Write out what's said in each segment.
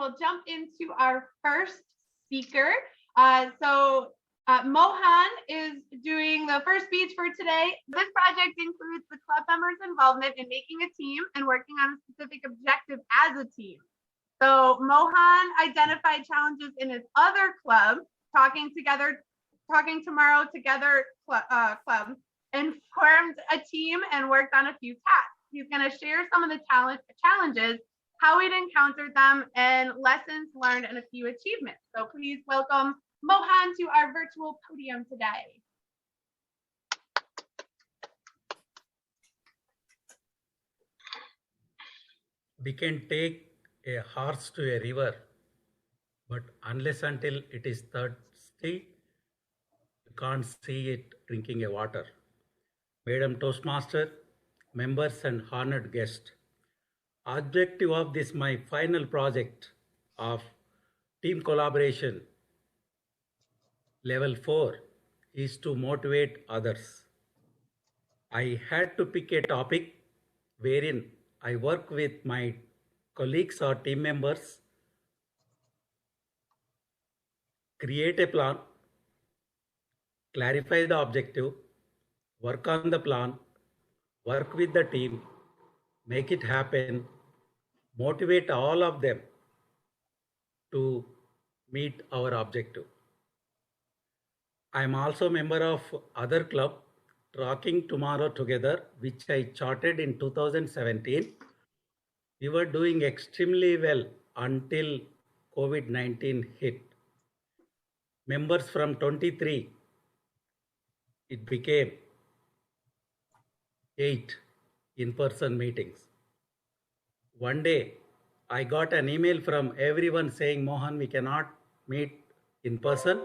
will jump into our first speaker. Mohan is doing the first speech for today. This project includes the club members' involvement in making a team and working on a specific objective as a team. So Mohan identified challenges in his other club, Talking Tomorrow Together club, and formed a team and worked on a few tasks. He's going to share some of the challenges, how he'd encountered them, and lessons learned and a few achievements. So please welcome Mohan to our virtual podium today. We can take a horse to a river, but unless until it is thirsty, you can't see it drinking a water. Madam Toastmaster, members and honored guests, objective of this my final project of team collaboration level 4 is to motivate others. I had to pick a topic wherein I work with my colleagues or team members, create a plan, clarify the objective, work on the plan, work with the team, make it happen, motivate all of them to meet our objective. I am also a member of other club, Talking Tomorrow Together, which I charted in 2017. We were doing extremely well until COVID-19 hit. Members from 23, it became 8 in-person meetings. One day, I got an email from everyone saying, Mohan, we cannot meet in person.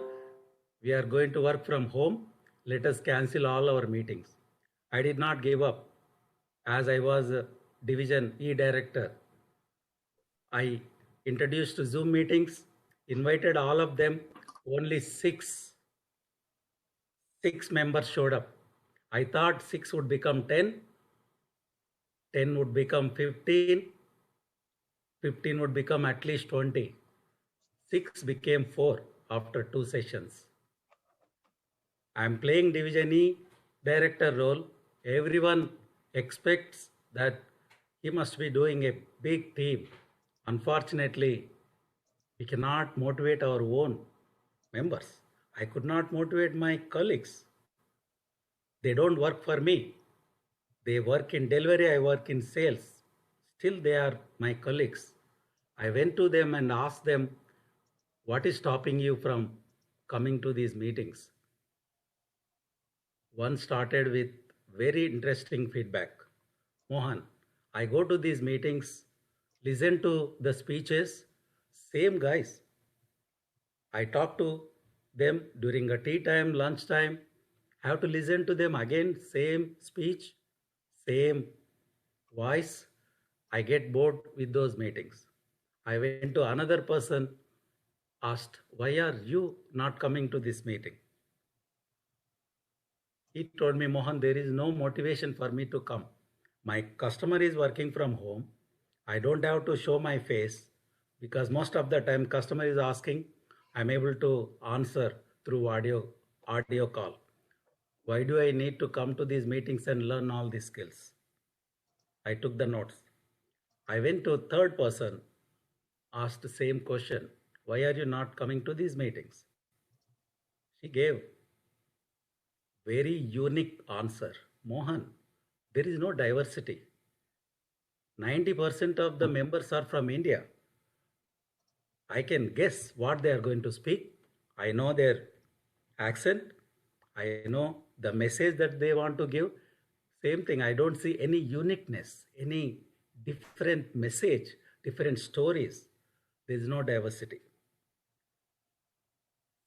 We are going to work from home. Let us cancel all our meetings. I did not give up. As I was a Division E director, I introduced Zoom meetings, invited all of them. Only six members showed up. I thought 6 would become 10, 10 would become 15, 15 would become at least 20. 6 became 4 after 2 sessions. I am playing Division E director role. Everyone expects that he must be doing a big team. Unfortunately, we cannot motivate our own members. I could not motivate my colleagues. They don't work for me. They work in delivery, I work in sales. Still, they are my colleagues. I went to them and asked them, what is stopping you from coming to these meetings? One started with very interesting feedback. Mohan, I go to these meetings, listen to the speeches, same guys. I talk to them during a tea time, lunch time, have to listen to them again, same speech, same voice. I get bored with those meetings. I went to another person, asked, why are you not coming to this meeting? He told me, Mohan, there is no motivation for me to come. My customer is working from home. I don't have to show my face because most of the time customer is asking, I'm able to answer through audio call. Why do I need to come to these meetings and learn all these skills? I took the notes. I went to a third person, asked the same question. Why are you not coming to these meetings? She gave very unique answer. Mohan, there is no diversity. 90% of the members are from India. I can guess what they are going to speak. I know their accent. I know the message that they want to give. Same thing, I don't see any uniqueness, any different message, different stories. There is no diversity.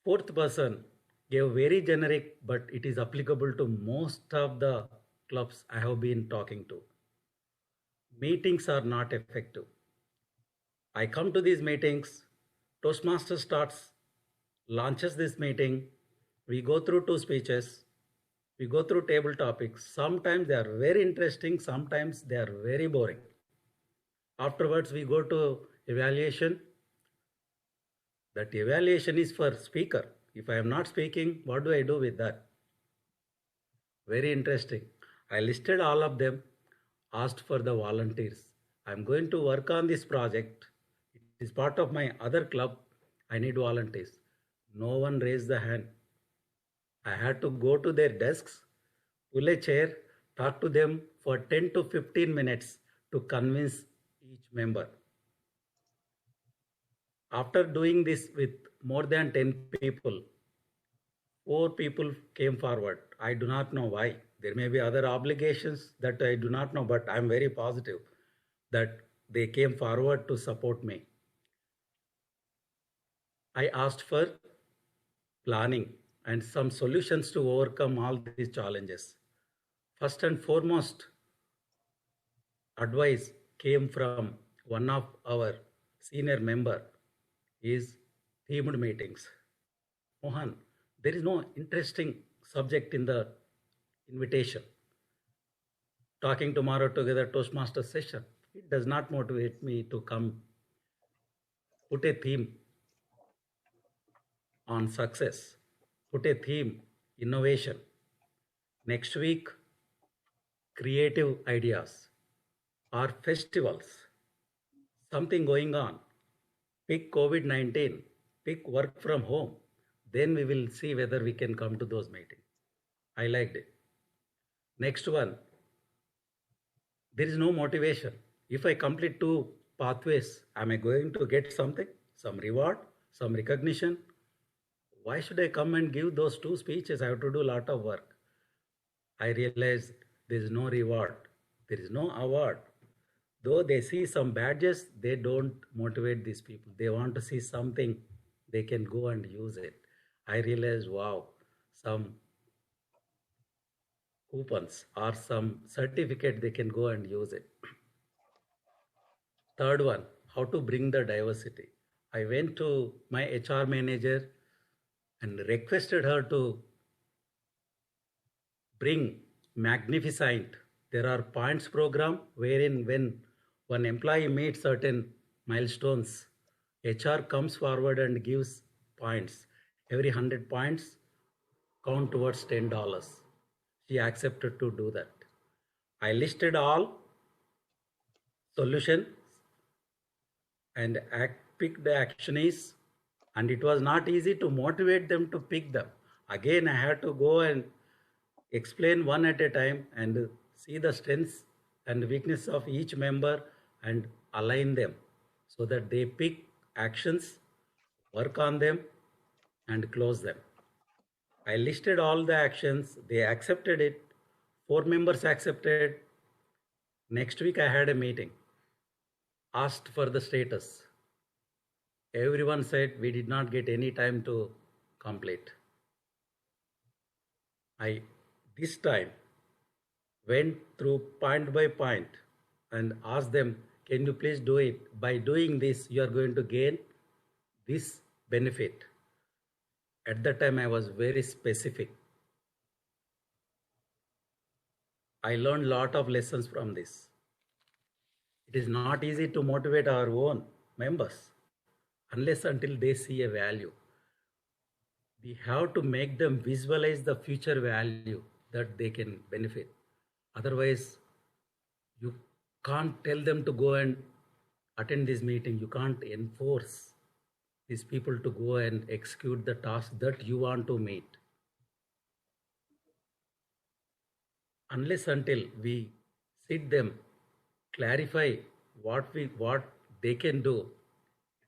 Fourth person gave very generic, but it is applicable to most of the clubs I have been talking to. Meetings are not effective. I come to these meetings, Toastmaster launches this meeting, we go through 2 speeches, we go through table topics. Sometimes they are very interesting, sometimes they are very boring. Afterwards, we go to evaluation. That evaluation is for speaker. If I am not speaking, what do I do with that? Very interesting. I listed all of them, asked for the volunteers. I'm going to work on this project. It is part of my other club. I need volunteers. No one raised the hand. I had to go to their desks, pull a chair, talk to them for 10 to 15 minutes to convince each member. After doing this with more than 10 people, 4 people came forward. I do not know why. There may be other obligations that I do not know, but I'm very positive that they came forward to support me. I asked for planning and some solutions to overcome all these challenges. First and foremost, advice came from one of our senior member is themed meetings. Mohan, there is no interesting subject in the invitation. Talking tomorrow together Toastmaster session. It does not motivate me to come. Put a theme on success. Put a theme, innovation. Next week, creative ideas or festivals. Something going on. Pick COVID-19. Pick work from home. Then we will see whether we can come to those meetings. I liked it. Next one, there is no motivation. If I complete 2 pathways, am I going to get something? Some reward, some recognition? Why should I come and give those 2 speeches? I have to do a lot of work. I realized there is no reward. There is no award. Though they see some badges, they don't motivate these people. They want to see something, they can go and use it. I realized, wow, some coupons or some certificate, they can go and use it. Third one, how to bring the diversity. I went to my HR manager and requested her to bring Magnificent. There are points program wherein when one employee meets certain milestones, HR comes forward and gives points. Every 100 points count towards $10. She accepted to do that. I listed all solutions and picked the actions, and it was not easy to motivate them to pick them. Again, I had to go and explain one at a time and see the strengths and weakness of each member and align them so that they pick actions, work on them, and close them. I listed all the actions. They accepted it. 4 members accepted. Next week, I had a meeting. Asked for the status. Everyone said we did not get any time to complete. I this time went through point by point and asked them, can you please do it? By doing this, you are going to gain this benefit. At that time, I was very specific. I learned a lot of lessons from this. It is not easy to motivate our own members unless until they see a value. We have to make them visualize the future value that they can benefit. Otherwise, you can't tell them to go and attend this meeting. You can't enforce these people to go and execute the task that you want to meet. Unless until we sit them, clarify what they can do,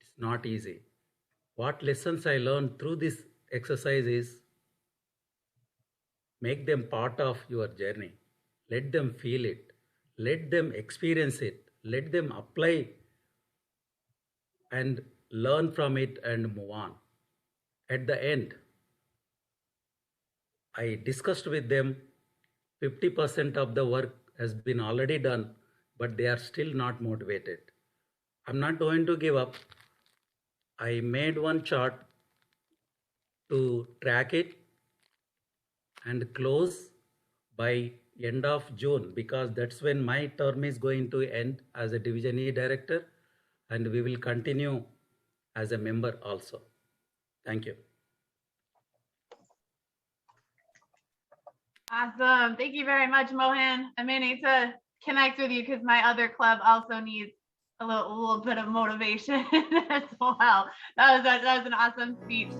it's not easy. What lessons I learned through this exercise is make them part of your journey. Let them feel it. Let them experience it. Let them apply and learn from it and move on. At the end, I discussed with them 50% of the work has been already done, but they are still not motivated. I'm not going to give up. I made one chart to track it and close by end of June, because that's when my term is going to end as a Division E director, and we will continue as a member also. Thank you. Awesome. Thank you very much, Mohan. I may need to connect with you because my other club also needs a little bit of motivation as well. That was an awesome speech.